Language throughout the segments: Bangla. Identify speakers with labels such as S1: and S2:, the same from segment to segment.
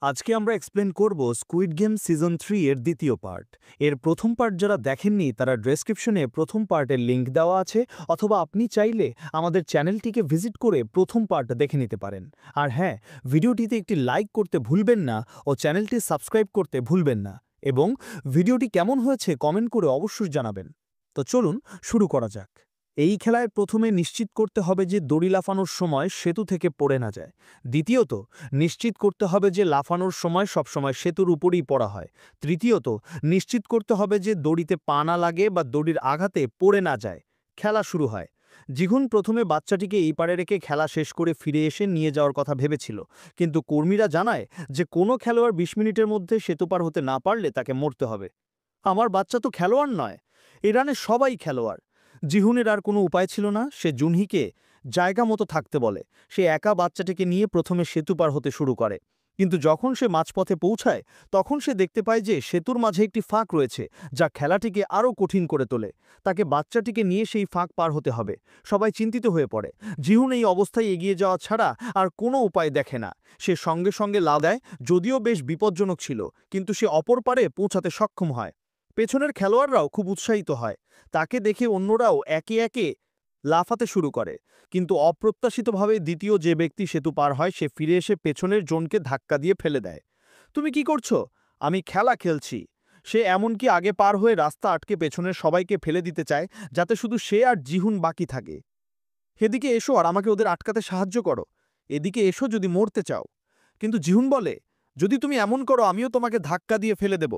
S1: আজকে আমরা এক্সপ্লেন করব স্কুইড গেম সিজন 3 এর দ্বিতীয় পার্ট। এর প্রথম পার্ট যারা দেখেননি তারা ডেসক্রিপশনে প্রথম পার্টের লিংক দেওয়া আছে, অথবা আপনি চাইলে আমাদের চ্যানেলটিকে ভিজিট করে প্রথম পার্ট দেখে নিতে পারেন। আর হ্যাঁ, ভিডিওটিতে একটি লাইক করতে ভুলবেন না ও চ্যানেলটি সাবস্ক্রাইব করতে ভুলবেন না, এবং ভিডিওটি কেমন হয়েছে কমেন্ট করে অবশ্যই জানাবেন। তো চলুন শুরু করা যাক। এই খেলায় প্রথমে নিশ্চিত করতে হবে যে দড়ি লাফানোর সময় সেতু থেকে পড়ে না যায়। দ্বিতীয়ত, নিশ্চিত করতে হবে যে লাফানোর সময় সবসময় সেতুর উপরেই পড়া হয়। তৃতীয়ত, নিশ্চিত করতে হবে যে দড়িতে পা না লাগে বা দড়ির আঘাতে পড়ে না যায়। খেলা শুরু হয়। জিহুন প্রথমে বাচ্চাটিকে এই পারে রেখে খেলা শেষ করে ফিরে এসে নিয়ে যাওয়ার কথা ভেবেছিল, কিন্তু কর্মীরা জানায় যে কোনো খেলোয়াড় 20 মিনিটের মধ্যে সেতু পার হতে না পারলে তাকে মরতে হবে। আমার বাচ্চা তো খেলোয়াড় নয়, ইরানে সবাই খেলোয়াড়। জিহুনের আর কোনো উপায় ছিল না, সে জুনহিকে জায়গা মতো থাকতে বলে। সে একা বাচ্চাটিকে নিয়ে প্রথমে সেতু পার হতে শুরু করে, কিন্তু যখন সে মাঝপথে পৌঁছায় তখন সে দেখতে পায় যে সেতুর মাঝে একটি ফাঁক রয়েছে, যা খেলাটিকে আরও কঠিন করে তোলে। তাকে বাচ্চাটিকে নিয়ে সেই ফাঁক পার হতে হবে। সবাই চিন্তিত হয়ে পড়ে। জিহুন এই অবস্থায় এগিয়ে যাওয়া ছাড়া আর কোনো উপায় দেখে না। সে সঙ্গে সঙ্গে লাফ দেয়, যদিও বেশ বিপজ্জনক ছিল, কিন্তু সে অপর পারে পৌঁছাতে সক্ষম হয়। পেছনের খেলোয়াড়রাও খুব উৎসাহিত হয়। তাকে দেখে অন্যরাও একে একে লাফাতে শুরু করে, কিন্তু অপ্রত্যাশিতভাবে দ্বিতীয় যে ব্যক্তি সেতু পার হয় সে ফিরে এসে পেছনের জনকে ধাক্কা দিয়ে ফেলে দেয়। তুমি কি করছো? আমি খেলা খেলছি। সে এমনকি আগে পার হয়ে রাস্তা আটকে পেছনের সবাইকে ফেলে দিতে চায়, যাতে শুধু সে আর জিহুন বাকি থাকে। এদিকে এসো আর আমাকে ওদের আটকাতে সাহায্য করো। এদিকে এসো যদি মরতে চাও। কিন্তু জিহুন বলে, যদি তুমি এমন করো আমিও তোমাকে ধাক্কা দিয়ে ফেলে দেব,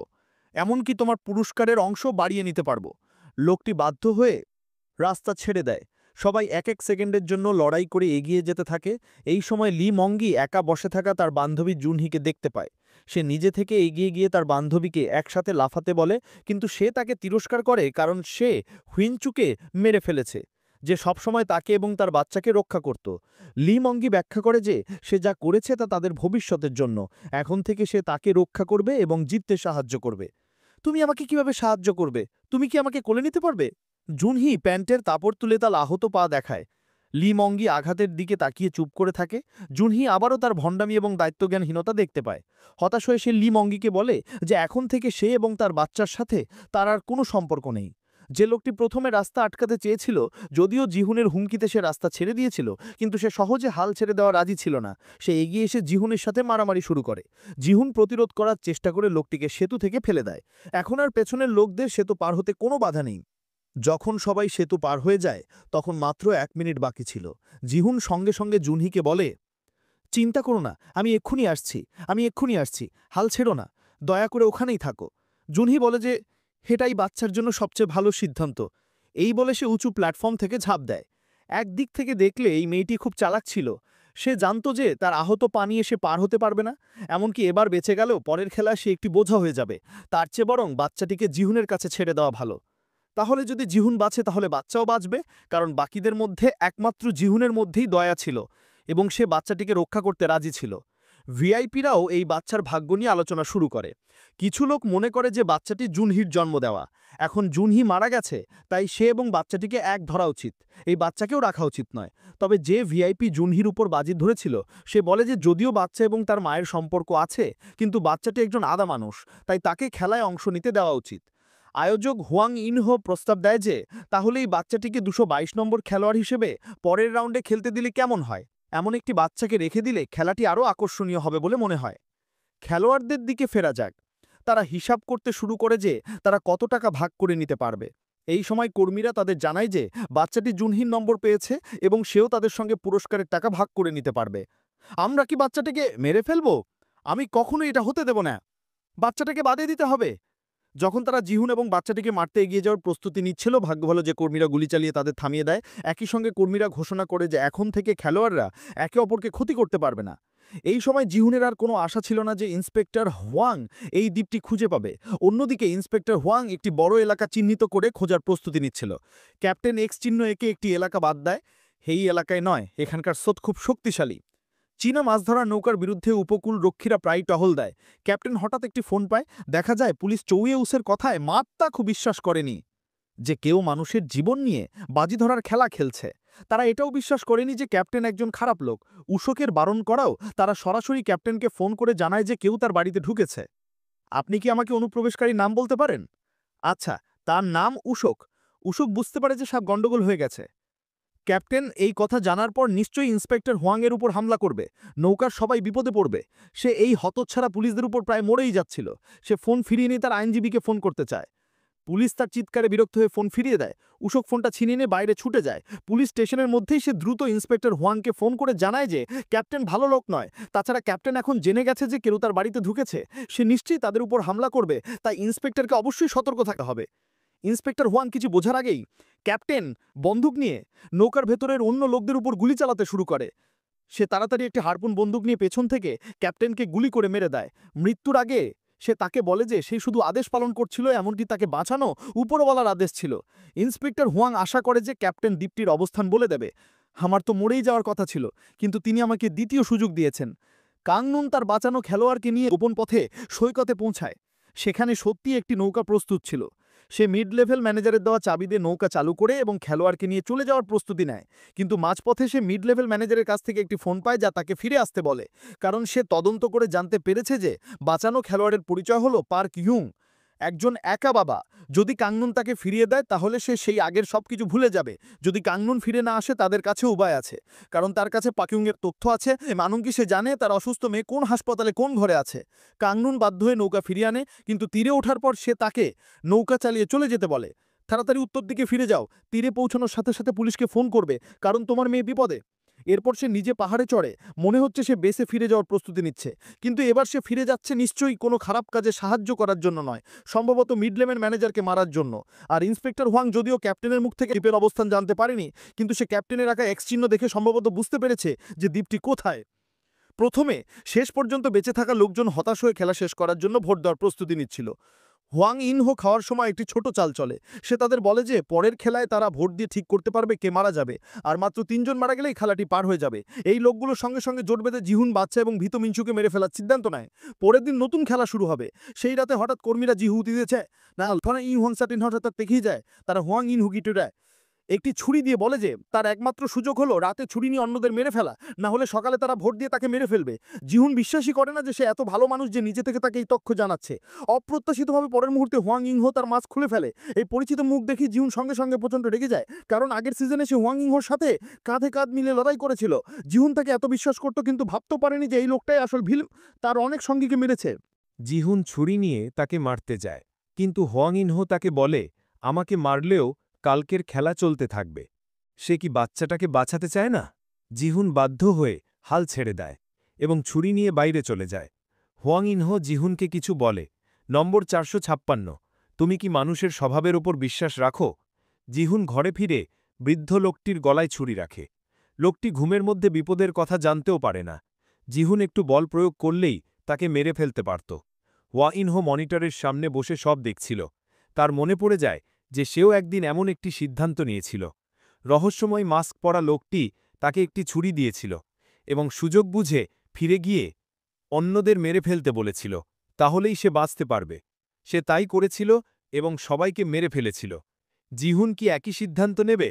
S1: এমনকি তোমার পুরস্কারের অংশ বাড়িয়ে নিতে পারবো। লোকটি বাধ্য হয়ে রাস্তা ছেড়ে দেয়। সবাই এক এক সেকেন্ডের জন্য লড়াই করে এগিয়ে যেতে থাকে। এই সময় লি মঙ্গি একা বসে থাকা তার বান্ধবী জুনহিকে দেখতে পায়। সে নিজে থেকে এগিয়ে গিয়ে তার বান্ধবীকে একসাথে লাফাতে বলে, কিন্তু সে তাকে তিরস্কার করে, কারণ সে হুইনচুকে মেরে ফেলেছে, যে সবসময় তাকে এবং তার বাচ্চাকে রক্ষা করত। লি মঙ্গি ব্যাখ্যা করে যে সে যা করেছে তা তাদের ভবিষ্যতের জন্য। এখন থেকে সে তাকে রক্ষা করবে এবং জিততে সাহায্য করবে। তুমি আমাকে কিভাবে সাহায্য করবে? তুমি কি আমাকে কোলে নিতে পারবে? জুনহি প্যান্টের কাপড় তুলে তার আহত পা দেখায়। লি মঙ্গি আঘাতের দিকে তাকিয়ে চুপ করে থাকে। জুনহি আবারও তার ভণ্ডামি এবং দায়িত্বজ্ঞানহীনতা দেখতে পায়। হতাশ হয়ে সে লি মঙ্গিকে বলে যে এখন থেকে সে এবং তার বাচ্চার সাথে তার আর কোনো সম্পর্ক নেই। যে লোকটি প্রথমে রাস্তা আটকাতে চেয়েছিল, যদিও জিহুনের হুমকিতে সে রাস্তা ছেড়ে দিয়েছিল, কিন্তু সে সহজে হাল ছেড়ে দেওয়া রাজি ছিল না। সে এগিয়ে এসে জিহুনের সাথে মারামারি শুরু করে। জিহুন প্রতিরোধ করার চেষ্টা করে লোকটিকে সেতু থেকে ফেলে দেয়। এখন আর পেছনের লোকদের সেতু পার হতে কোনো বাধা নেই। যখন সবাই সেতু পার হয়ে যায় তখন মাত্র 1 মিনিট বাকি ছিল। জিহুন সঙ্গে সঙ্গে জুনহিকে বলে, চিন্তা করো না, আমি এক্ষুনি আসছি, আমি এক্ষুনি আসছি, হাল ছেড়ো না, দয়া করে ওখানেই থাকো। জুনহি বলে যে এটাই বাচ্চার জন্য সবচেয়ে ভালো সিদ্ধান্ত। এই বলে সে উঁচু প্ল্যাটফর্ম থেকে ঝাঁপ দেয়। একদিক থেকে দেখলে এই মেয়েটি খুব চালাক ছিল। সে জানতো যে তার আহত পা নিয়ে সে পার হতে পারবে না, এমনকি এবার বেঁচে গেলেও পরের খেলায় সে একটি বোঝা হয়ে যাবে। তার চেয়ে বরং বাচ্চাটিকে জিহুনের কাছে ছেড়ে দেওয়া ভালো। তাহলে যদি জিহুন বাঁচে তাহলে বাচ্চাও বাঁচবে, কারণ বাকিদের মধ্যে একমাত্র জিহুনের মধ্যেই দয়া ছিল এবং সে বাচ্চাটিকে রক্ষা করতে রাজি ছিল। ভিআইপিরাও এই বাচ্চার ভাগ্য নিয়ে আলোচনা শুরু করে। কিছু লোক মনে করে যে বাচ্চাটি জুনহির জন্ম দেওয়া। এখন জুনহি মারা গেছে, তাই সে এবং বাচ্চাটিকে এক ধরা উচিত, এই বাচ্চাকেও রাখা উচিত নয়। তবে যে ভিআইপি জুনহির উপর বাজি ধরেছিল সে বলে যে যদিও বাচ্চা এবং তার মায়ের সম্পর্ক আছে, কিন্তু বাচ্চাটি একজন আদা মানুষ, তাই তাকে খেলায় অংশ নিতে দেওয়া উচিত। আয়োজক হুয়াং ইনহো প্রস্তাব দেয় যে তাহলে এই বাচ্চাটিকে 222 নম্বর খেলোয়াড় হিসেবে পরের রাউন্ডে খেলতে দিলে কেমন হয়। এমন একটি বাচ্চাকে রেখে দিলে খেলাটি আরও আকর্ষণীয় হবে বলে মনে হয়। খেলোয়াড়দের দিকে ফেরা যাক। তারা হিসাব করতে শুরু করে যে তারা কত টাকা ভাগ করে নিতে পারবে। এই সময় কর্মীরা তাদের জানায় যে বাচ্চাটি জুনহির নম্বর পেয়েছে এবং সেও তাদের সঙ্গে পুরস্কারের টাকা ভাগ করে নিতে পারবে। আমরা কি বাচ্চাটাকে মেরে ফেলবো? আমি কখনোই এটা হতে দেব না। বাচ্চাটাকে বাদে দিতে হবে। যখন তারা জিহুন এবং বাচ্চাটিকে মারতে এগিয়ে যাওয়ার প্রস্তুতি নিচ্ছিল, ভাগ্য ভালো যে কর্মীরা গুলি চালিয়ে তাদের থামিয়ে দেয়। একই সঙ্গে কর্মীরা ঘোষণা করে যে এখন থেকে খেলোয়াড়রা একে অপরকে ক্ষতি করতে পারবে না। এই সময় জিহুনের আর কোনো আশা ছিল না যে ইন্সপেক্টর হোয়াং এই দ্বীপটি খুঁজে পাবে। অন্যদিকে ইন্সপেক্টর হোয়াং একটি বড় এলাকা চিহ্নিত করে খোঁজার প্রস্তুতি নিচ্ছিল। ক্যাপ্টেন এক্স চিহ্ন একে একটি এলাকা বাদ দেয়। এই এলাকায় নয়, এখানকার স্রোত খুব শক্তিশালী। চীনা মাছ ধরার নৌকার বিরুদ্ধে উপকূল রক্ষীরা প্রায় টহল দেয়। ক্যাপ্টেন হঠাৎ একটি ফোন পায়। দেখা যায় পুলিশ চৌয়েউসের কথায় মাত্তা খুব বিশ্বাস করেনি যে কেউ মানুষের জীবন নিয়ে বাজি ধরার খেলা খেলছে। তারা এটাও বিশ্বাস করেনি যে ক্যাপ্টেন একজন খারাপ লোক। উশোকের বারণ করাও তারা সরাসরি ক্যাপ্টেনকে ফোন করে জানায় যে কেউ তার বাড়িতে ঢুকেছে। আপনি কি আমাকে অনুপ্রবেশকারীর নাম বলতে পারেন? আচ্ছা, তার নাম উশোক। উশোক বুঝতে পারে যে সব গন্ডগোল হয়ে গেছে। ক্যাপ্টেন এই কথা জানার পর নিশ্চয়ই ইন্সপেক্টর হোয়াংয়ের উপর হামলা করবে। নৌকার সবাই বিপদে পড়বে। সে এই হতচ্ছাড়া পুলিশদের উপর প্রায় মরেই যাচ্ছিল। সে ফোন ফিরিয়ে নিয়ে তার আইনজীবীকে ফোন করতে চায়। পুলিশ তার চিৎকারে বিরক্ত হয়ে ফোন ফিরিয়ে দেয়। উশোক ফোনটা ছিনিয়ে নিয়ে বাইরে ছুটে যায়। পুলিশ স্টেশনের মধ্যেই সে দ্রুত ইন্সপেক্টর হোয়াংকে ফোন করে জানায় যে ক্যাপ্টেন ভালো লোক নয়। তাছাড়া ক্যাপ্টেন এখন জেনে গেছে যে কেউ তার বাড়িতে ঢুকেছে। সে নিশ্চয়ই তাদের উপর হামলা করবে, তাই ইন্সপেক্টরকে অবশ্যই সতর্ক থাকতে হবে। ইন্সপেক্টর হোয়াং কিছু বোঝার আগেই ক্যাপ্টেন বন্দুক নিয়ে নৌকার ভেতরের অন্য লোকদের উপর গুলি চালাতে শুরু করে। সে তাড়াতাড়ি একটি হারপুন বন্দুক নিয়ে পেছন থেকে ক্যাপ্টেনকে গুলি করে মেরে দেয়। মৃত্যুর আগে সে তাকে বলে যে সে শুধু আদেশ পালন করছিল, এমনকি তাকে বাঁচানো উপরওয়ালার আদেশ ছিল। ইন্সপেক্টর হোয়াং আশা করে যে ক্যাপ্টেন দ্বীপটির অবস্থান বলে দেবে। আমার তো মরেই যাওয়ার কথা ছিল, কিন্তু তিনি আমাকে দ্বিতীয় সুযোগ দিয়েছেন। কাংনুন তার বাঁচানো খেলোয়াড়কে নিয়ে গোপন পথে সৈকতে পৌঁছায়। সেখানে সত্যি একটি নৌকা প্রস্তুত ছিল। সে মিড লেভেল ম্যানেজারের দেওয়া চাবি দিয়ে নৌকা চালু করে এবং খেলোয়াড়কে নিয়ে চলে যাওয়ার প্রস্তুতি নেয়। কিন্তু মাঝপথে সে মিড লেভেল ম্যানেজারের কাছ থেকে একটি ফোন পায় যা তাকে ফিরে আসতে বলে, কারণ সে তদন্ত করে জানতে পেরেছে যে বাঁচানো খেলোয়াড়ের পরিচয় হলো পার্ক ইয়ুং, একজন একা বাবা। যদি কাংনুন তাকে ফিরিয়ে দেয় তাহলে সে সেই আগের সবকিছু ভুলে যাবে। যদি কাংনুন ফিরে না আসে তাদের কাছে উপায় আছে, কারণ তার কাছে পাকিউংয়ের তথ্য আছে। এমনকি সে জানে তার অসুস্থ মেয়ে কোন হাসপাতালে কোন ঘরে আছে। কাংনুন বাধ্য হয়ে নৌকা ফিরিয়ে আনে, কিন্তু তীরে ওঠার পর সে তাকে নৌকা চালিয়ে চলে যেতে বলে। তাড়াতাড়ি উত্তর দিকে ফিরে যাও, তীরে পৌঁছানোর সাথে সাথে পুলিশকে ফোন করবে, কারণ তোমার মেয়ে বিপদে। এরপর সে নিজে পাহাড়ে চড়ে। মনে হচ্ছে সে বেসে ফিরে যাওয়ার প্রস্তুতি নিচ্ছে, কিন্তু এবার সে ফিরে যাচ্ছে নিশ্চয়ই কোনো খারাপ কাজে সাহায্য করার জন্য নয়, সম্ভবত মিডলেমের ম্যানেজারকে মারার জন্য। আর ইন্সপেক্টর হোয়াং যদিও ক্যাপ্টেনের মুখ থেকে দ্বীপের অবস্থান জানতে পারেনি, কিন্তু সে ক্যাপ্টেনের রাখা এক্স চিহ্ন দেখে সম্ভবত বুঝতে পেরেছে যে দ্বীপটি কোথায়। প্রথমে শেষ পর্যন্ত বেঁচে থাকা লোকজন হতাশ হয়ে খেলা শেষ করার জন্য ভোট দেওয়ার প্রস্তুতি নিচ্ছিল। হোয়াং ইনহো খাওয়ার সময় একটি ছোট চাল চলে। সে তাদের বলে যে পরের খেলায় তারা ভোট দিয়ে ঠিক করতে পারবে কে মারা যাবে, আর মাত্র 3 জন মারা গেলেই খেলাটি পার হয়ে যাবে। এই লোকগুলোর সঙ্গে সঙ্গে জোট বেঁধে জিহুন বাচ্চা এবং ভীত মিনচুকে মেরে ফেলার সিদ্ধান্ত নেয়। পরের দিন নতুন খেলা শুরু হবে। সেই রাতে হঠাৎ কর্মীরা জিহু দিয়েছে না আলফানা ইং হোয়াং সাটিন হঠাৎ দেখেই যায়। তারা হোয়াং ইন হুকিটে দেয় একটি ছুরি দিয়ে, বলে যে তার একমাত্র সুযোগ হলো রাতে ছুরি নিয়ে অন্যদের মেরে ফেলা, না হলে সকালে তারা ভোট দিয়ে তাকে মেরে ফেলবে। জিহুন বিশ্বাসই করে না যে সে এত ভালো মানুষ যে নিজে থেকে তাকে এই তথ্য জানাচ্ছে। অপ্রত্যাশিতভাবে পরের মুহূর্তে হোয়াং ইংহো তার মাস্ক খুলে ফেলে। এই পরিচিত মুখ দেখে জিহুন সঙ্গে সঙ্গে প্রচণ্ড রেগে যায়, কারণ আগের সিজনে সে হোয়াং ইংহোর সাথে কাঁধে কাঁধ মিলে লড়াই করেছিল। জিহুন তাকে এত বিশ্বাস করতো, কিন্তু ভাবতেও পারেনি যে এই লোকটাই আসল ভিলেন, তার অনেক সঙ্গীকে মেরেছে।
S2: জিহুন ছুরি নিয়ে তাকে মারতে যায়, কিন্তু হোয়াং ইনহো তাকে বলে আমাকে মারলেও কালকের খেলা চলতে থাকবে। সে কি বাচ্চাটাকে বাঁচাতে চায় না? জিহুন বাধ্য হয়ে হাল ছেড়ে দেয় এবং ছুরি নিয়ে বাইরে চলে যায়। হোয়াং ইনহো জিহুনকে কিছু বলে, নম্বর 456, তুমি কি মানুষের স্বভাবের ওপর বিশ্বাস রাখো? জিহুন ঘরে ফিরে বৃদ্ধ লোকটির গলায় ছুরি রাখে। লোকটি ঘুমের মধ্যে বিপদের কথা জানতেও পারে না। জিহুন একটু বল প্রয়োগ করলেই তাকে মেরে ফেলতে পারত। হোয়া ইনহো মনিটরের সামনে বসে সব দেখছিল। তার মনে পড়ে যায় যে সেও একদিন এমন একটি সিদ্ধান্ত নিয়েছিল। রহস্যময় মাস্ক পরা লোকটি তাকে একটি ছুরি দিয়েছিল এবং সুযোগ বুঝে ফিরে গিয়ে অন্যদের মেরে ফেলতে বলেছিল, তাহলেই সে বাঁচতে পারবে। সে তাই করেছিল এবং সবাইকে মেরে ফেলেছিল। জিহুন কি একই সিদ্ধান্ত নেবে?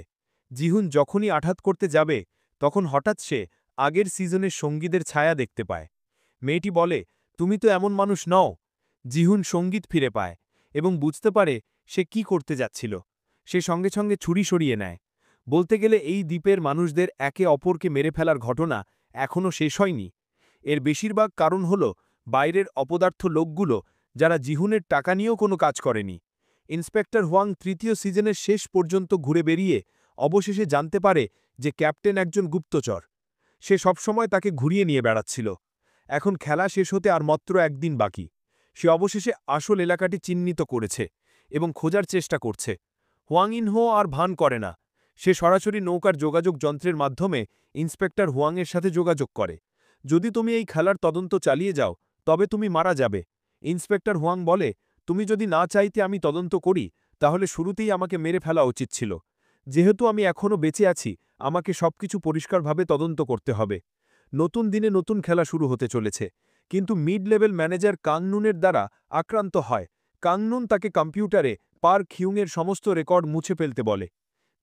S2: জিহুন যখনই আঘাত করতে যাবে তখন হঠাৎ সে আগের সিজনের সঙ্গীদের ছায়া দেখতে পায়। মেয়েটি বলে, তুমি তো এমন মানুষ নও। জিহুন সঙ্গীত ফিরে পায় এবং বুঝতে পারে সে কি করতে যাচ্ছিল। সে সঙ্গে সঙ্গে ছুরি সরিয়ে নেয়। বলতে গেলে এই দ্বীপের মানুষদের একে অপরকে মেরে ফেলার ঘটনা এখনও শেষ হয়নি। এর বেশিরভাগ কারণ হল বাইরের অপদার্থ লোকগুলো, যারা জিহুনের টাকা নিয়েও কোনো কাজ করেনি। ইন্সপেক্টর হোয়াং তৃতীয় সিজনের শেষ পর্যন্ত ঘুরে বেরিয়ে অবশেষে জানতে পারে যে ক্যাপ্টেন একজন গুপ্তচর। সে সবসময় তাকে ঘুরিয়ে নিয়ে বেড়াচ্ছিল। এখন খেলা শেষ হতে আর মাত্র একদিন বাকি। সে অবশেষে আসল এলাকাটি চিহ্নিত করেছে এবং খোঁজার চেষ্টা করছে। হোয়াং ইনহো আর ভান করে না। সে সরাসরি নৌকার যোগাযোগ যন্ত্রের মাধ্যমে ইন্সপেক্টর হোয়াংয়ের সাথে যোগাযোগ করে। যদি তুমি এই খেলার তদন্ত চালিয়ে যাও তবে তুমি মারা যাবে। ইন্সপেক্টর হোয়াং বলে, তুমি যদি না চাইতে আমি তদন্ত করি তাহলে শুরুতেই আমাকে মেরে ফেলা উচিত ছিল। যেহেতু আমি এখনও বেঁচে আছি, আমাকে সবকিছু পরিষ্কারভাবে তদন্ত করতে হবে। নতুন দিনে নতুন খেলা শুরু হতে চলেছে, কিন্তু মিড লেভেল ম্যানেজার কাংনুনের দ্বারা আক্রান্ত হয়। কাংনুন তাকে কম্পিউটারে পার্ক হিউংয়ের সমস্ত রেকর্ড মুছে ফেলতে বলে।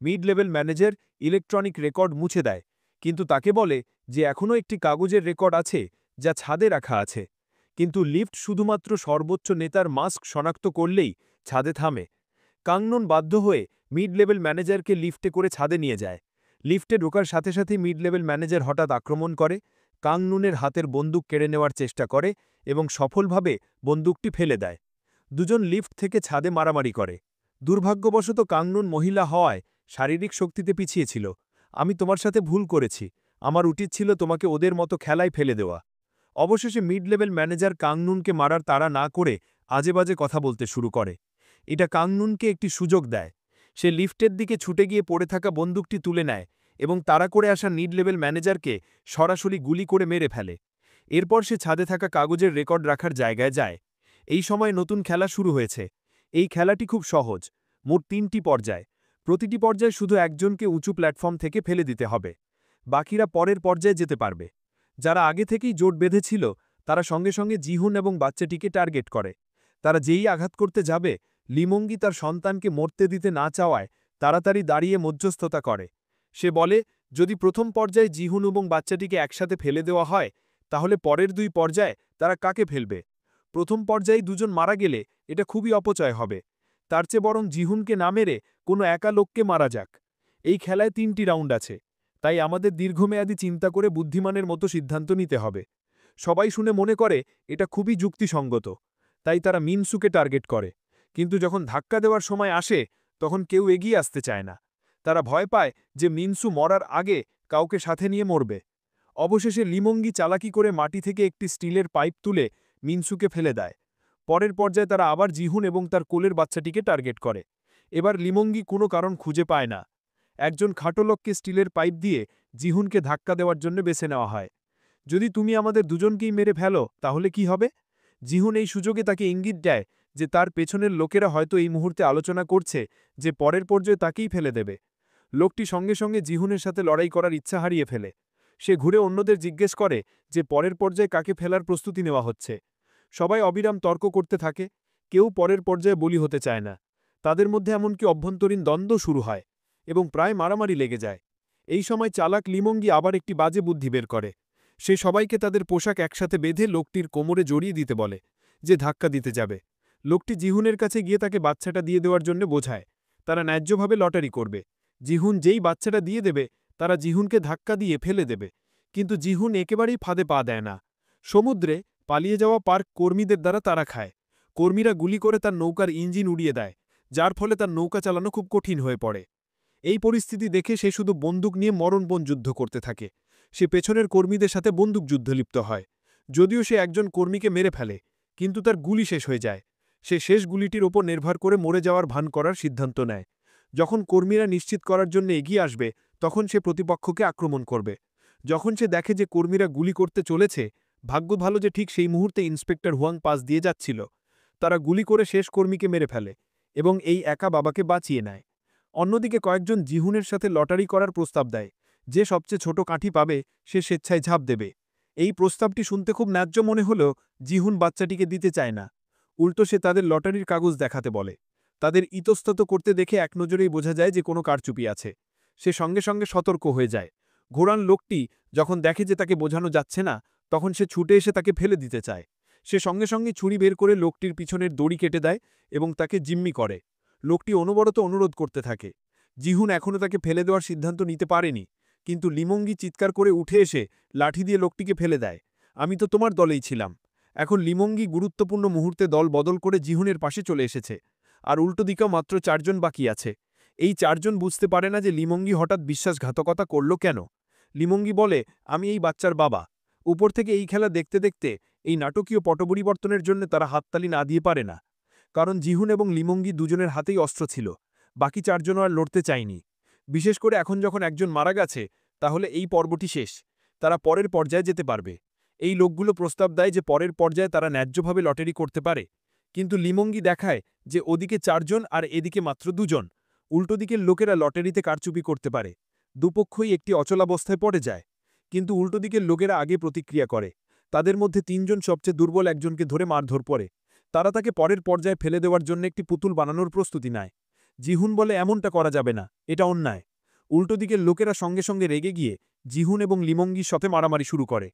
S2: Mid level manager electronic record মুছে দেয়, কিন্তু তাকে বলে যে এখনও একটি কাগজের রেকর্ড আছে যা ছাদে রাখা আছে। কিন্তু লিফট শুধুমাত্র সর্বোচ্চ নেতার মাস্ক শনাক্ত করলেই ছাদে থামে। কাংনুন বাধ্য হয়ে মিড লেভেল ম্যানেজারকে লিফটে করে ছাদে নিয়ে যায়। লিফটে ঢোকার সাথে সাথে মিড লেভেল ম্যানেজার হঠাৎ আক্রমণ করে, কাংনুনের হাতের বন্দুক কেড়ে নেওয়ার চেষ্টা করে এবং সফলভাবে বন্দুকটি ফেলে দেয়। দুজন লিফট থেকে ছাদে মারামারি করে। দুর্ভাগ্যবশত কাংনুন মহিলা হওয়ায় শারীরিক শক্তিতে পিছিয়ে ছিল। আমি তোমার সাথে ভুল করেছি, আমার উচিত ছিল তোমাকে ওদের মতো খেলায় ফেলে দেওয়া। অবশেষে মিড লেভেল ম্যানেজার কাংনুনকে মারার তাড়া না করে আজেবাজে কথা বলতে শুরু করে। এটা কাংনুনকে একটি সুযোগ দেয়। সে লিফটের দিকে ছুটে গিয়ে পড়ে থাকা বন্দুকটি তুলে নেয় এবং তাড়া করে আসা মিড লেভেল ম্যানেজারকে সরাসরি গুলি করে মেরে ফেলে। এরপর সে ছাদে থাকা কাগজের রেকর্ড রাখার জায়গায় যায়। এই সময় নতুন খেলা শুরু হয়েছে। এই খেলাটি খুব সহজ, মোট ৩টি পর্যায়। প্রতিটি পর্যায়ে শুধু একজনকে উঁচু প্ল্যাটফর্ম থেকে ফেলে দিতে হবে, বাকিরা পরের পর্যায়ে যেতে পারবে। যারা আগে থেকেই জোট বেঁধেছিল তারা সঙ্গে সঙ্গে জিহুন এবং বাচ্চাটিকে টার্গেট করে। তারা যেই আঘাত করতে যাবে, লিমঙ্গি তার সন্তানকে মরতে দিতে না চাওয়ায় তাড়াতাড়ি দাঁড়িয়ে মধ্যস্থতা করে। সে বলে, যদি প্রথম পর্যায়ে জিহুন এবং বাচ্চাটিকে একসাথে ফেলে দেওয়া হয়, তাহলে পরের ২ পর্যায়ে তারা কাকে ফেলবে? প্রথম পর্যায়ে দুজন মারা গেলে এটা খুবই অপচয় হবে। তার চেয়ে বরং জিহুনকে না মেরে কোনো একা লোককে মারা যাক। এই খেলায় ৩টি রাউন্ড আছে, তাই আমাদের দীর্ঘমেয়াদী চিন্তা করে বুদ্ধিমানের মতো সিদ্ধান্ত নিতে হবে। সবাই শুনে মনে করে এটা খুবই যুক্তিসঙ্গত, তাই তারা মিনসুকে টার্গেট করে। কিন্তু যখন ধাক্কা দেওয়ার সময় আসে, তখন কেউ এগিয়ে আসতে চায় না। তারা ভয় পায় যে মিনসু মরার আগে কাউকে সাথে নিয়ে মরবে। অবশেষে লিমঙ্গি চালাকি করে মাটি থেকে একটি স্টিলের পাইপ তুলে মিনসুকে ফেলে দেয়। পরের পর্যায়ে তারা আবার জিহুন এবং তার কোলের বাচ্চাটিকে টার্গেট করে। এবার লিমঙ্গি কোনো কারণ খুঁজে পায় না। একজন খাটো লোককে স্টিলের পাইপ দিয়ে জিহুনকে ধাক্কা দেওয়ার জন্য বেছে নেওয়া হয়। যদি তুমি আমাদের দুজনকেই মেরে ফেলো তাহলে কি হবে? জিহুন এই সুযোগে তাকে ইঙ্গিত দেয় যে তার পেছনের লোকেরা হয়তো এই মুহূর্তে আলোচনা করছে যে পরের পর্যায়ে তাকেই ফেলে দেবে। লোকটি সঙ্গে সঙ্গে জিহুনের সাথে লড়াই করার ইচ্ছা হারিয়ে ফেলে। সে ঘুরে অন্যদের জিজ্ঞেস করে যে পরের পর্যায়ে কাকে ফেলার প্রস্তুতি নেওয়া হচ্ছে। সবাই অবিরাম তর্ক করতে থাকে, কেউ পরের পর্যায়ে বলি হতে চায় না। তাদের মধ্যে এমনকি অভ্যন্তরীণ দ্বন্দ্ব শুরু হয় এবং প্রায় মারামারি লেগে যায়। এই সময় চালাক লিমঙ্গি আবার একটি বাজে বুদ্ধি বের করে। সে সবাইকে তাদের পোশাক একসাথে বেঁধে লোকটির কোমরে জড়িয়ে দিতে বলে, যে ধাক্কা দিতে যাবে। লোকটি জিহুনের কাছে গিয়ে তাকে বাচ্চাটা দিয়ে দেওয়ার জন্য বোঝায় তারা ন্যায্যভাবে লটারি করবে। জিহুন যেই বাচ্চাটা দিয়ে দেবে তারা জিহুনকে ধাক্কা দিয়ে ফেলে দেবে। কিন্তু জিহুন একেবারেই ফাঁদে পা দেয় না। সমুদ্রে পালিয়ে যাওয়া পার্ক কর্মীদের দ্বারা তারা খায়। কর্মীরা গুলি করে তার নৌকার ইঞ্জিন উড়িয়ে দেয়, যার ফলে তার নৌকা চালানো খুব কঠিন হয়ে পড়ে। এই পরিস্থিতি দেখে সে শুধু বন্দুক নিয়ে মরণপণ যুদ্ধ করতে থাকে। সে পেছনের কর্মীদের সাথে বন্দুক যুদ্ধ লিপ্ত হয়। যদিও সে একজন কর্মীকে মেরে ফেলে, কিন্তু তার গুলি শেষ হয়ে যায়। সে শেষ গুলিটির ওপর নির্ভর করে মরে যাওয়ার ভান করার সিদ্ধান্ত নেয়। যখন কর্মীরা নিশ্চিত করার জন্য এগিয়ে আসবে, তখন সে প্রতিপক্ষকে আক্রমণ করবে। যখন সে দেখে যে কর্মীরা গুলি করতে চলেছে, ভাগ্য ভালো যে ঠিক সেই মুহূর্তে ইন্সপেক্টর হুয়াং পাস দিয়ে যাচ্ছিল। তারা গুলি করে শেষ কর্মীকে মেরে ফেলে এবং এই একা বাবাকে বাঁচিয়ে নেয়। অন্যদিকে কয়েকজন জিহুনের সাথে লটারি করার প্রস্তাব দেয়। যে সবচেয়ে ছোট কাঠি পাবে সে স্বেচ্ছায় ঝাঁপ দেবে। এই প্রস্তাবটি শুনতে খুব ন্যায্য মনে হলেও জিহুন বাচ্চাটিকে দিতে চায় না। উল্টো সে তাদের লটারির কাগজ দেখাতে বলে। তাদের ইতস্তত করতে দেখে এক নজরেই বোঝা যায় যে কোনো কারচুপি আছে। সে সঙ্গে সঙ্গে সতর্ক হয়ে যায়। ঘোড়ান লোকটি যখন দেখে যে তাকে বোঝানো যাচ্ছে না, তখন সে ছুটে এসে তাকে ফেলে দিতে চায়। সে সঙ্গে সঙ্গে ছুরি বের করে লোকটির পিছনের দড়ি কেটে দেয় এবং তাকে জিম্মি করে। লোকটি অনবরত অনুরোধ করতে থাকে। জিহুন এখনও তাকে ফেলে দেওয়ার সিদ্ধান্ত নিতে পারেনি, কিন্তু লিমঙ্গি চিৎকার করে উঠে এসে লাঠি দিয়ে লোকটিকে ফেলে দেয়। আমি তো তোমার দলেই ছিলাম। এখন লিমঙ্গি গুরুত্বপূর্ণ মুহূর্তে দল বদল করে জিহুনের পাশে চলে এসেছে, আর উল্টো দিকেও মাত্র ৪ জন বাকি আছে। এই ৪ জন বুঝতে পারে না যে লিমঙ্গি হঠাৎ বিশ্বাসঘাতকতা করল কেন। লিমঙ্গি বলে, আমি এই বাচ্চার বাবা। উপর থেকে এই খেলা দেখতে দেখতে এই নাটকীয় পটপরিবর্তনের জন্য তারা হাততালি না দিয়ে পারে না, কারণ জিহুন এবং লিমঙ্গি দুজনের হাতেই অস্ত্র ছিল। বাকি ৪ জনও আর লড়তে চায়নি। বিশেষ করে এখন যখন একজন মারা গেছে, তাহলে এই পর্বটি শেষ। তারা পরের পর্যায়ে যেতে পারবে। এই লোকগুলো প্রস্তাব দেয় যে পরের পর্যায়ে তারা ন্যায্যভাবে লটারি করতে পারে, কিন্তু লিমঙ্গি দেখায় যে ওদিকে ৪ জন আর এদিকে মাত্র ২ জন। উল্টো দিকের লোকেরা লটারিতে কারচুপি করতে পারে। দুপক্ষই একটি অচলাবস্থায় পড়ে যায়। কিন্তু উল্টো দিকের লোকেরা আগে প্রতিক্রিয়া করে। তাদের মধ্যে ৩ জন সবচেয়ে দুর্বল একজনকে ধরে মারধর করে। তারা তাকে পরের পর্যায়ে ফেলে দেওয়ার জন্য একটি পুতুল বানানোর প্রস্তুতি নেয়। জিহুন বলে এমনটা করা যাবে না, এটা অন্যায়। উল্টো দিকের লোকেরা সঙ্গে সঙ্গে রেগে গিয়ে জিহুন এবং লিমঙ্গির সাথে মারামারি শুরু করে।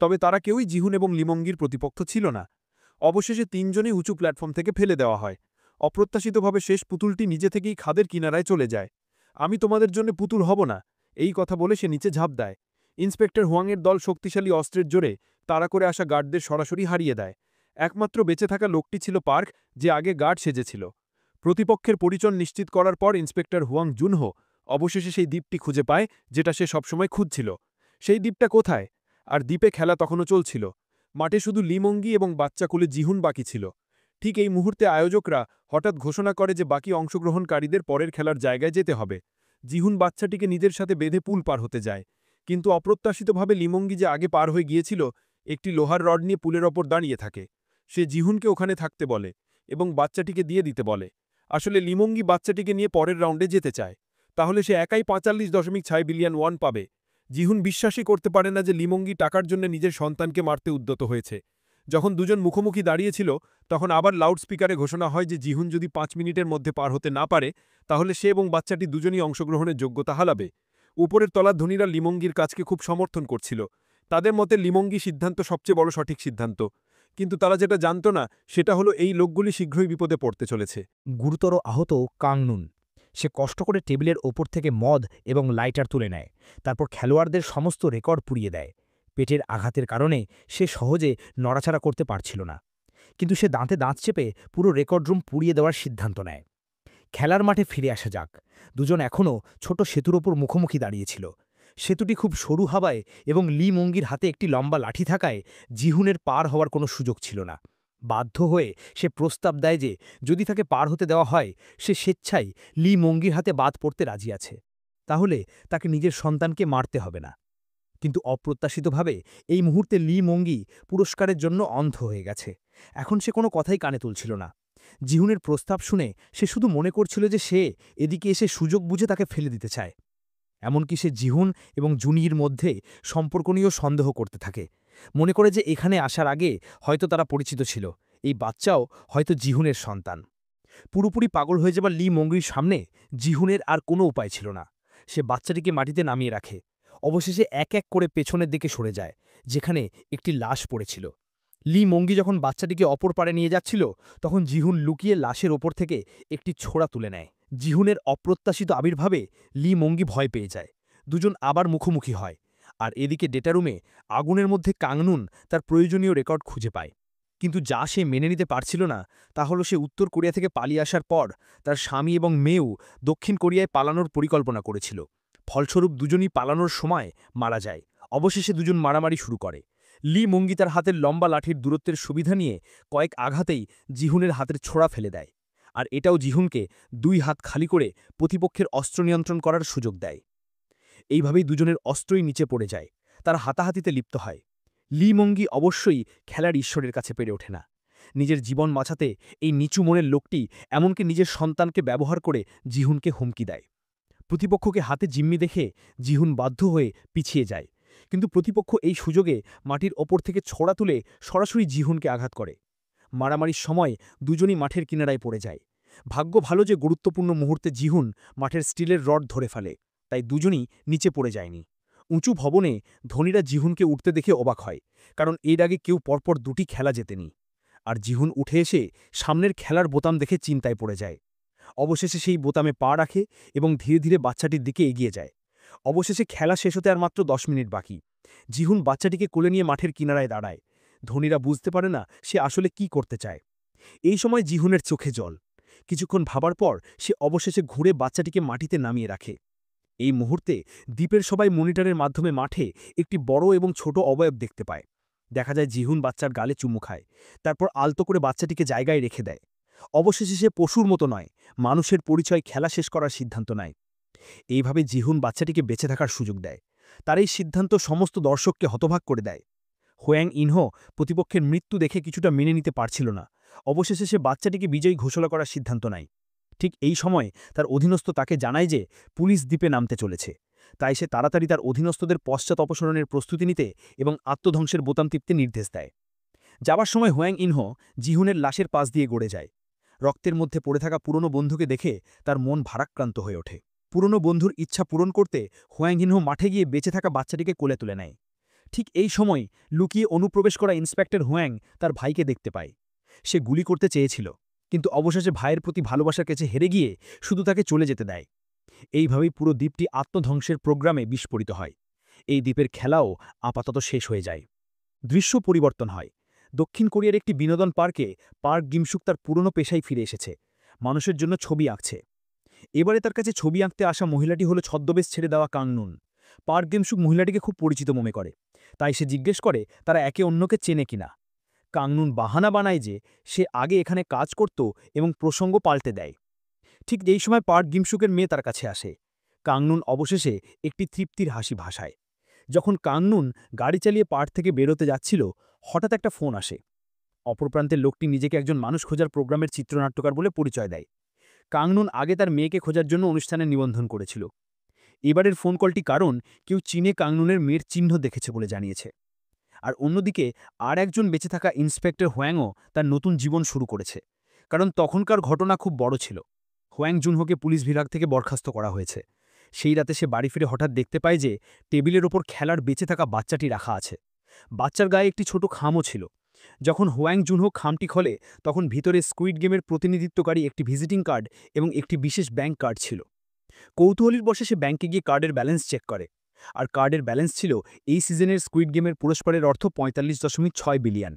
S2: তবে তারা কেউই জিহুন এবং লিমঙ্গির প্রতিপক্ষ ছিল না। অবশেষে তিনজনই উঁচু প্ল্যাটফর্ম থেকে ফেলে দেওয়া হয়। অপ্রত্যাশিতভাবে শেষ পুতুলটি নিজে থেকেই খাদের কিনারায় চলে যায়। আমি তোমাদের জন্য পুতুল হব না, এই কথা বলে সে নিচে ঝাঁপ দেয়। ইন্সপেক্টর হুয়াংয়ের দল শক্তিশালী অস্ত্রের জোরে তাড়া করে আসা গার্ডদের সরাসরি হারিয়ে দেয়। একমাত্র বেঁচে থাকা লোকটি ছিল পার্ক, যে আগে গার্ড সেজেছিল। প্রতিপক্ষের পরিচয় নিশ্চিত করার পর ইন্সপেক্টর হুয়াং জুনহো অবশেষে সেই দ্বীপটি খুঁজে পায় যেটা সে সবসময় খুঁজছিল। সেই দ্বীপটা কোথায়? আর দ্বীপে খেলা তখনও চলছিল। মাঠে শুধু লিমঙ্গি এবং বাচ্চা কোলে জিহুন বাকি ছিল। ঠিক এই মুহূর্তে আয়োজকরা হঠাৎ ঘোষণা করে যে বাকি অংশগ্রহণকারীদের পরের খেলার জায়গায় যেতে হবে। জিহুন বাচ্চাটিকে নিজের সাথে বেঁধে পুল পার হতে যায়। কিন্তু অপ্রত্যাশিতভাবে লিমঙ্গি যে আগে পার হয়ে গিয়েছিল, একটি লোহার রড নিয়ে পুলের ওপর দাঁড়িয়ে থাকে। সে জিহুনকে ওখানে থাকতে বলে এবং বাচ্চাটিকে দিয়ে দিতে বলে। আসলে লিমঙ্গি বাচ্চাটিকে নিয়ে পরের রাউন্ডে যেতে চায়। তাহলে সে একাই ৪৫.৬ বিলিয়ন ওয়ান পাবে। জিহুন বিশ্বাসই করতে পারে না যে লিমঙ্গি টাকার জন্য নিজের সন্তানকে মারতে উদ্যত হয়েছে। যখন দুজন মুখোমুখি দাঁড়িয়েছিল, তখন আবার লাউডস্পিকারে ঘোষণা হয় যে জিহুন যদি ৫ মিনিটের মধ্যে পার হতে না পারে, তাহলে সে এবং বাচ্চাটি দুজনই অংশগ্রহণের যোগ্যতা হারাবে। উপরের তলার ধনীরা লিমঙ্গির কাজকে খুব সমর্থন করছিল। তাদের মতে লিমঙ্গি সিদ্ধান্ত সবচেয়ে বড় সঠিক সিদ্ধান্ত। কিন্তু তারা যেটা জানত না, সেটা হলো এই লোকগুলি শীঘ্রই বিপদে পড়তে চলেছে।
S3: গুরুতর আহত কাংনুন। সে কষ্ট করে টেবিলের ওপর থেকে মদ এবং লাইটার তুলে নেয়, তারপর খেলোয়াড়দের সমস্ত রেকর্ড পুড়িয়ে দেয়। পেটের আঘাতের কারণে সে সহজে নড়াচড়া করতে পারছিল না, কিন্তু সে দাঁতে দাঁত চেপে পুরো রেকর্ড রুম পুড়িয়ে দেওয়ার সিদ্ধান্ত নেয়। খেলার মাঠে ফিরে আসা যাক। দুজন এখনও ছোট সেতুর ওপর মুখোমুখি দাঁড়িয়েছিল। সেতুটি খুব সরু হাওয়ায় এবং লি মঙ্গির হাতে একটি লম্বা লাঠি থাকায় জিহুনের পার হওয়ার কোনো সুযোগ ছিল না। বাধ্য হয়ে সে প্রস্তাব দেয় যে যদি তাকে পার হতে দেওয়া হয়, সে স্বেচ্ছায় লি মঙ্গির হাতে বাদ পড়তে রাজি আছে। তাহলে তাকে নিজের সন্তানকে মারতে হবে না। কিন্তু অপ্রত্যাশিতভাবে এই মুহূর্তে লি মঙ্গি পুরস্কারের জন্য অন্ধ হয়ে গেছে। এখন সে কোনো কথাই কানে তুলছিল না। জিহুনের প্রস্তাব শুনে সে শুধু মনে করছিল যে সে এদিকে এসে সুযোগ বুঝে তাকে ফেলে দিতে চায়। এমনকি সে জিহুন এবং জুনির মধ্যে সম্পর্ক নিয়েও সন্দেহ করতে থাকে। মনে করে যে এখানে আসার আগে হয়তো তারা পরিচিত ছিল, এই বাচ্চাও হয়তো জিহুনের সন্তান। পুরোপুরি পাগল হয়ে যাবার লি মঙ্গির সামনে জিহুনের আর কোনো উপায় ছিল না। সে বাচ্চাটিকে মাটিতে নামিয়ে রাখে। অবশেষে এক এক করে পেছনের দিকে সরে যায়, যেখানে একটি লাশ পড়েছিল। লি মঙ্গি যখন বাচ্চাটিকে অপর পারে নিয়ে যাচ্ছিল, তখন জিহুন লুকিয়ে লাশের ওপর থেকে একটি ছোরা তুলে নেয়। জিহুনের অপ্রত্যাশিত আবির্ভাবে লি মঙ্গি ভয় পেয়ে যায়। দুজন আবার মুখোমুখি হয়। আর এদিকে ডেটারুমে আগুনের মধ্যে কাংনুন তার প্রয়োজনীয় রেকর্ড খুঁজে পায়। কিন্তু যা সে মেনে নিতে পারছিল না, তা হল সে উত্তর কোরিয়া থেকে পালিয়ে আসার পর তার স্বামী এবং মেয়েও দক্ষিণ কোরিয়ায় পালানোর পরিকল্পনা করেছিল। ফলস্বরূপ দুজনই পালানোর সময় মারা যায়। অবশেষে দুজন মারামারি শুরু করে। লি মঙ্গি তার হাতের লম্বা লাঠির দূরত্বের সুবিধা নিয়ে কয়েক আঘাতেই জিহুনের হাতের ছোড়া ফেলে দেয়। আর এটাও জিহুনকে ২ হাত খালি করে প্রতিপক্ষের অস্ত্র নিয়ন্ত্রণ করার সুযোগ দেয়। এইভাবেই দুজনের অস্ত্রই নিচে পড়ে যায়। তারা হাতাহাতিতে লিপ্ত হয়। লি মঙ্গি অবশ্যই খেলার ঈশ্বরের কাছে পেরে ওঠে না। নিজের জীবন বাঁচাতে এই নিচু মনের লোকটি এমনকি নিজের সন্তানকে ব্যবহার করে জিহুনকে হুমকি দেয়। প্রতিপক্ষকে হাতে জিম্মি দেখে জিহুন বাধ্য হয়ে পিছিয়ে যায়। কিন্তু প্রতিপক্ষ এই সুযোগে মাটির ওপর থেকে ছোড়া তুলে সরাসরি জিহুনকে আঘাত করে। মারামারির সময় দুজনই মাঠের কিনারায় পড়ে যায়। ভাগ্য ভালো যে গুরুত্বপূর্ণ মুহূর্তে জিহুন মাঠের স্টিলের রড ধরে ফেলে, তাই দুজনই নিচে পড়ে যায়নি। উঁচু ভবনে ধনীরা জিহুনকে উঠতে দেখে অবাক হয়, কারণ এর আগে কেউ পরপর ২টি খেলা জেতেনি। আর জিহুন উঠে এসে সামনের খেলার বোতাম দেখে চিন্তায় পড়ে যায়। অবশেষে সেই বোতামে পা রাখে এবং ধীরে ধীরে বাচ্চাটির দিকে এগিয়ে যায়। অবশেষে খেলা শেষ হতে আর মাত্র ১০ মিনিট বাকি। জিহুন বাচ্চাটিকে কোলে নিয়ে মাঠের কিনারায় দাঁড়ায়। ধনীরা বুঝতে পারে না সে আসলে কি করতে চায়। এই সময় জিহুনের চোখে জল। কিছুক্ষণ ভাবার পর সে অবশেষে ঘুরে বাচ্চাটিকে মাটিতে নামিয়ে রাখে। এই মুহূর্তে দ্বীপের সবাই মনিটরের মাধ্যমে মাঠে একটি বড় এবং ছোট অবয়ব দেখতে পায়। দেখা যায় জিহুন বাচ্চার গালে চুমু খায়, তারপর আলতো করে বাচ্চাটিকে জায়গায় রেখে দেয়। অবশেষে সে পশুর মতো নয়, মানুষের পরিচয় খেলা শেষ করার সিদ্ধান্ত নেয়। এইভাবে জিহুন বাচ্চাটিকে বেঁচে থাকার সুযোগ দেয়। তার এই সিদ্ধান্ত সমস্ত দর্শককে হতবাক করে দেয়। হোয়াং ইনহো প্রতিপক্ষের মৃত্যু দেখে কিছুটা মেনে নিতে পারছিল না। অবশেষে সে বাচ্চাটিকে বিজয়ী ঘোষণা করার সিদ্ধান্ত নেয়। ঠিক এই সময় তার অধীনস্থ তাকে জানায় যে পুলিশ দ্বীপে নামতে চলেছে। তাই সে তাড়াতাড়ি তার অধীনস্থদের পশ্চাৎ অপসারণের প্রস্তুতি নিতে এবং আত্মধ্বংসের বোতাম টিপতে নির্দেশ দেয়। যাবার সময় হোয়াং ইনহো জিহুনের লাশের পাশ দিয়ে গড়ে যায়। রক্তের মধ্যে পড়ে থাকা পুরনো বন্ধুকে দেখে তার মন ভারাক্রান্ত হয়ে ওঠে। পুরনো বন্ধুর ইচ্ছা পূরণ করতে হোয়াং ইনহো মাঠে গিয়ে বেঁচে থাকা বাচ্চাটিকে কোলে তুলে নেয়। ঠিক এই সময় লুকিয়ে অনুপ্রবেশ করা ইন্সপেক্টর হোয়াং তার ভাইকে দেখতে পায়। সে গুলি করতে চেয়েছিল, কিন্তু অবশেষে ভাইয়ের প্রতি ভালোবাসার কাছে হেরে গিয়ে শুধু তাকে চলে যেতে দেয়। এইভাবেই পুরো দ্বীপটি আত্মধ্বংসের প্রোগ্রামে বিস্ফোরিত হয়। এই দ্বীপের খেলাও আপাতত শেষ হয়ে যায়। দৃশ্য পরিবর্তন হয়। দক্ষিণ কোরিয়ার একটি বিনোদন পার্কে পার্ক গিমসুক তার পুরনো পেশায় ফিরে এসেছে। মানুষের জন্য ছবি আঁকছে। এবারে তার কাছে ছবি আঁকতে আসা মহিলাটি হলো ছদ্মবেশ ছেড়ে দেওয়া কাংনুন। পার্ক গিমসুক মহিলাটিকে খুব পরিচিত মনে করে, তাই সে জিজ্ঞেস করে তারা একে অন্যকে চেনে কিনা। কাংনুন বাহানা বানায় যে সে আগে এখানে কাজ করত এবং প্রসঙ্গ পাল্টে দেয়। ঠিক এই সময় পার্ক গিমসুকের মেয়ে তার কাছে আসে। কাংনুন অবশেষে একটি তৃপ্তির হাসি ভাসায়। যখন কাংনুন গাড়ি চালিয়ে পার্ক থেকে বেরোতে যাচ্ছিল, হঠাৎ একটা ফোন আসে। অপর প্রান্তের লোকটি নিজেকে একজন মানুষ খোঁজার প্রোগ্রামের চিত্রনাট্যকার বলে পরিচয় দেয়। কাংনুন আগে তার মেয়েকে খোঁজার জন্য অনুষ্ঠানে নিবন্ধন করেছিল। এবারের ফোন কলটি কারণ কেউ চীনে কাংনুনের মেয়ের চিহ্ন দেখেছে বলে জানিয়েছে। আর অন্যদিকে আর একজন বেঁচে থাকা ইন্সপেক্টর হোয়াংও তার নতুন জীবন শুরু করেছে, কারণ তখনকার ঘটনা খুব বড় ছিল। হোয়াং জুনহোকে পুলিশ বিভাগ থেকে বরখাস্ত করা হয়েছে। সেই রাতে সে বাড়ি ফিরে হঠাৎ দেখতে পায় যে টেবিলের ওপর খেলার বেঁচে থাকা বাচ্চাটি রাখা আছে। বাচ্চার গায়ে একটি ছোট খামও ছিল। যখন হোয়াং জুনহো খামটি খোলে, তখন ভিতরে স্কুইড গেমের প্রতিনিধিত্বকারী একটি ভিজিটিং কার্ড এবং একটি বিশেষ ব্যাংক কার্ড ছিল। কৌতূহলীর বশে সে ব্যাংকে গিয়ে কার্ডের ব্যালেন্স চেক করে, আর কার্ডের ব্যালেন্স ছিল এই সিজনের স্কুইড গেমের পুরস্কারের অর্থ ৪৫.৬ বিলিয়ন।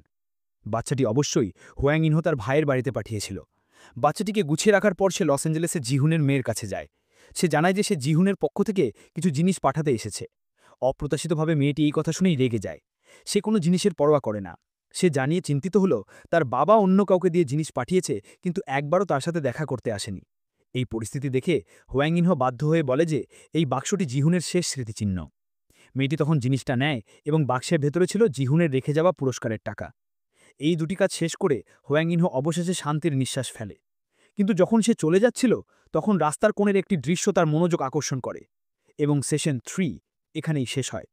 S3: বাচ্চাটি অবশ্যই হোয়াং ইনহো তার ভাইয়ের বাড়িতে পাঠিয়েছিল। বাচ্চাটিকে গুছিয়ে রাখার পর সে লস অ্যাঞ্জেলেসে জিহুনের মেয়ের কাছে যায়। সে জানায় যে সে জিহুনের পক্ষ থেকে কিছু জিনিস পাঠাতে এসেছে। অপ্রত্যাশিতভাবে মেয়েটি এই কথা শুনেই রেগে যায়। সে কোনো জিনিসের পরোয়া করে না। সে জানিয়ে চিন্তিত হলো তার বাবা অন্য কাউকে দিয়ে জিনিস পাঠিয়েছে, কিন্তু একবারও তার সাথে দেখা করতে আসেনি। এই পরিস্থিতি দেখে হোয়াং ইনহো বাধ্য হয়ে বলে যে এই বাক্সটি জিহুনের শেষ স্মৃতিচিহ্ন। মেয়েটি তখন জিনিসটা নেয় এবং বাক্সের ভেতরে ছিল জিহুনের রেখে যাওয়া পুরস্কারের টাকা। এই দুটি কাজ শেষ করে হোয়াং ইনহো অবশেষে শান্তির নিঃশ্বাস ফেলে। কিন্তু যখন সে চলে যাচ্ছিল, তখন রাস্তার কোণের একটি দৃশ্য তার মনোযোগ আকর্ষণ করে এবং সেশন 3 এখানেই শেষ হয়।